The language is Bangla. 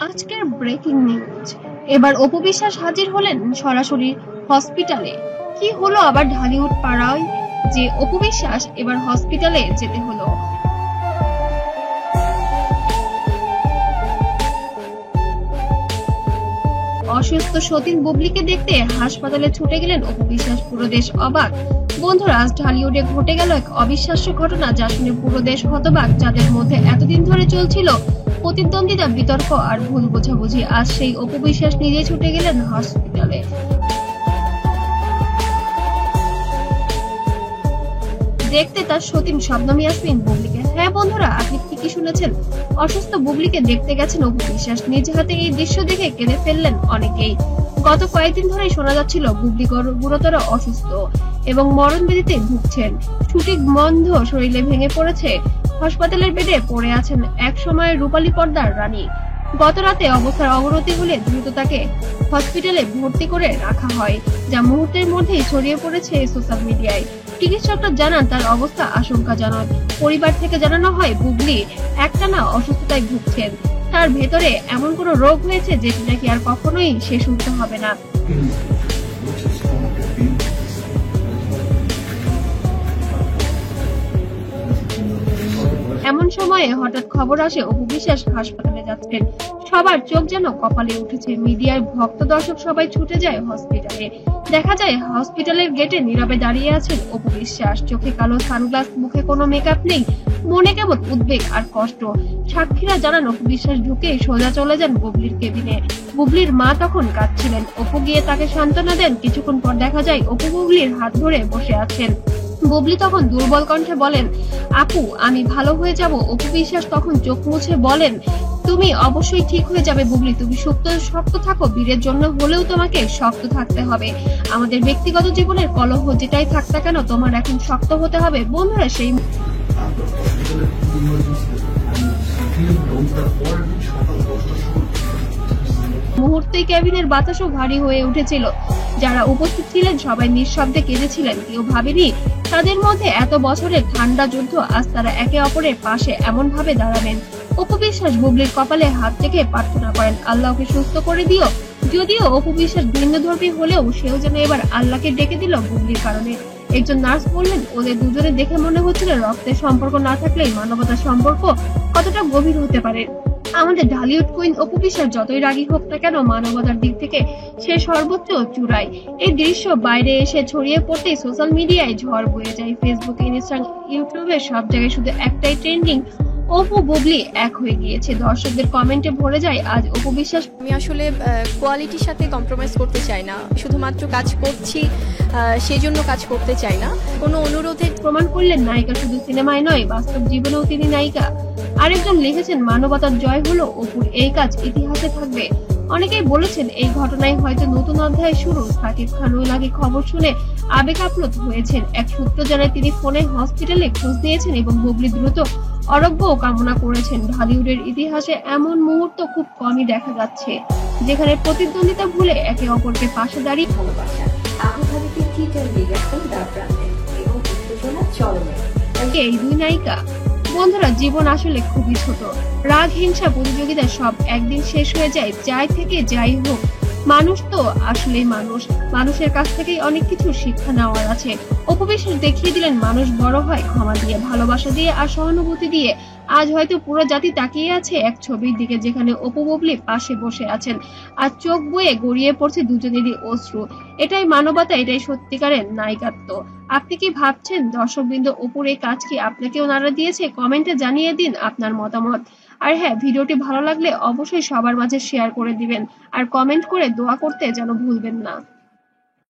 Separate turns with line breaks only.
আজকের ব্রেকিং নিউজ। এবার অপু বিশ্বাস হাজির হলেন সরাসরি হসপিটালে। কি হলো আবার ঢালিউড পাড়ায় যে অপু বিশ্বাস এবার হসপিটালে যেতে হলো? অসুস্থ সতীন বুবলিকে দেখতে হাসপাতালে ছুটে গেলেন অপু বিশ্বাস। পুরো দেশ অবাক। বন্ধুরা, আজ ঢালিউডে ঘটে গেল এক অবিশ্বাস্য ঘটনা, যা শুনে পুরো দেশ হতবাক। যাদের মধ্যে এতদিন ধরে চলছিল প্রতিদ্বন্দ্বিতা, বিতর্ক আর ভুল বোঝাবুঝি, আজ সেই অপু বিশ্বাস নিজে ছুটে গেলেন হসপিটালে। দেখতে তার সতীন শবনম ইয়াসমিন বুবলিকে। হ্যাঁ বন্ধুরা, আপনি ঠিকই শুনেছেন, অসুস্থ বুবলিকে দেখতে গেছেন অপু বিশ্বাস। নিজ হাতে এই দৃশ্য দেখে কেঁদে ফেললেন অনেকেই। গত কয়েকদিন ধরেই শোনা যাচ্ছিল বুবলি গুরুতর অসুস্থ এবং মরণ ব্যাধিতে ভুগছেন। শুটিং বন্ধ, শরীরে ভেঙে পড়েছে, হাসপাতালের বেডে পড়ে আছেন এক সময় রূপালী পর্দার রানী। গত রাতে অবস্থার অবনতি হলে দ্রুত তাকে হসপিটালে ভর্তি করে রাখা হয়, যা মুহূর্তের মধ্যেই ছড়িয়ে পড়েছে সোশ্যাল মিডিয়ায়। চিকিৎসকরা জানান তার অবস্থা আশঙ্কাজনক। পরিবার থেকে জানানো হয় বুবলি একটানা অসুস্থতায় ভুগছেন। তার ভেতরে এমন কোনো রোগ হয়েছে যেটি নাকি আর কখনোই সে সুস্থ হবে না। এমন সময়ে হঠাৎ খবর আসে অপু বিশ্বাস হাসপাতালে যাচ্ছেন। সবার চোখ যেন কপালে উঠেছে। মিডিয়ার ভক্ত দর্শক সবাই ছুটে যায় হসপিটালে। দেখা যায় হসপিটালের গেটে নীরবে দাঁড়িয়ে আছেন অপু বিশ্বাস। চোখে কালো সানগ্লাস, মুখে কোনো মেকআপ নেই, মনে কেবল উদ্বেগ আর কষ্ট। সাক্ষীরা জানান অপু বিশ্বাস ঢুকে সোজা চলে যান বুবলির কেবিনে। বুবলির মা তখন কাঁদছিলেন। অপু গিয়ে তাকে সান্ত্বনা দেন। কিছুক্ষণ পর দেখা যায় অপু বুবলির হাত ধরে বসে আছেন। বুবলি তখন দুর্বল কণ্ঠে বলেন, আপু আমি ভালো হয়ে যাব। অপু বিশ্বাস তখন চোখ মুছে বলেন, তুমি অবশ্যই ঠিক হয়ে যাবে বুবলি, তুমি শক্ত থাকো, বীরের জন্য হলেও তোমাকে শক্ত থাকতে হবে। আমাদের ব্যক্তিগত জীবনের কলহ যেটাই থাক না কেন, তোমার এখন শক্ত হতে হবে। বন্ধুরা, সেই মুহূর্তেই কেবিনের বাতাসও ভারী হয়ে উঠেছিল। যারা উপস্থিত ছিলেন সবাই নিঃশব্দে কেঁদেছিলেন। কেউ ভাবেনি তাদের মধ্যে এত বছরের ঠান্ডা যুদ্ধ আজ তারা একে অপরের পাশে এমন ভাবে দাঁড়াবেন। অপু বিশ্বাস বুবলির কপালে হাত রেখে প্রার্থনা করেন, আল্লাহকে সুস্থ করে দিও। যদিও অপু বিশ্বাস ভিন্নধর্মী হলেও সেও যেন এবার আল্লাহকে ডেকে দিল বুবলির কারণে। একজন নার্স বললেন, ওদের দুজনে দেখে মনে হচ্ছিল রক্তের সম্পর্ক না থাকলেই মানবতার সম্পর্ক কতটা গভীর হতে পারে। আমাদের ঢালিউড কুইন অপু বিশ্বাস যতই রাগী হোক না কেন, মানবতার দিক থেকে সে সর্বোচ্চ চূড়ায়। এই দৃশ্য বাইরে এসে ছড়িয়ে পড়তেই সোশ্যাল মিডিয়ায় ঝড় বয়ে যায়। ফেসবুক, ইনস্টাগ্রাম, ইউটিউবে সব জায়গায় শুধু একটাই ট্রেন্ডিং, অপু বুবলি এক হয়ে গিয়েছে। দর্শকদের কমেন্টে ভরে যায় আজ অপু বিশ্বাস।
আমি আসলে কোয়ালিটির সাথে কম্প্রোমাইজ করতে চাই না, শুধুমাত্র কাজ করছি সেই জন্য কাজ করতে চাই না। কোনো অনুরোধে
প্রমাণ করলেন নায়িকা শুধু সিনেমায় নয়, বাস্তব জীবনেও তিনি নায়িকা। আরেকজন লিখেছেন, মানবতার জয় হলো, অপুর এই কাজ ইতিহাসে থাকবে। অনেকেই বলেছেন এই ঘটনায় হয়তো নতুন অধ্যায় শুরু। সাকিব খানও নাকি খবর শুনে আবেগ আপ্লুত হয়েছেন। এক সূত্র জানায় তিনি ফোনে হসপিটালে খোঁজ নিয়েছেন এবং বুবলি দ্রুত আরোগ্য কামনা করেছেন। ঢালিউডের ইতিহাসে এমন মুহূর্ত খুব কমই দেখা যাচ্ছে, যেখানে প্রতিদ্বন্দ্বিতা ভুলে একে অপরকে পাশে দাঁড়িয়ে ভালোবাসা। এই দুই নায়িকা। বন্ধুরা, জীবন আসলে খুবই ছোট। রাগ, হিংসা, প্রতিযোগিতা সব একদিন শেষ হয়ে যায়। যাই থেকে যাই হোক, মানুষ তো আসলে মানুষ। মানুষের কাছ থেকেই অনেক কিছু শিক্ষা নেওয়ার আছে। অপু বিশ্বাস দেখিয়ে দিলেন মানুষ বড় হয় ক্ষমা দিয়ে, ভালোবাসা দিয়ে আর সহানুভূতি দিয়ে। আজ হয়তো পুরো জাতি তাকিয়ে আছে এক ছবির দিকে, যেখানে অপু বুবলি পাশে বসে আছেন আর চোখ বয়ে গড়িয়ে পড়ছে দুজনেরই অশ্রু। এটাই মানবতা, এটাই সত্যিকারের নায়িকাত্ব। আপনি কি ভাবছেন দর্শকবৃন্দ, অপুর এই কাজ কি আপনাকেও নাড়া দিয়েছে? কমেন্টে জানিয়ে দিন আপনার মতামত। আর হ্যাঁ, ভিডিওটি ভালো লাগলে অবশ্যই সবার মাঝে শেয়ার করে দিবেন আর কমেন্ট করে দোয়া করতে যেন ভুলবেন না।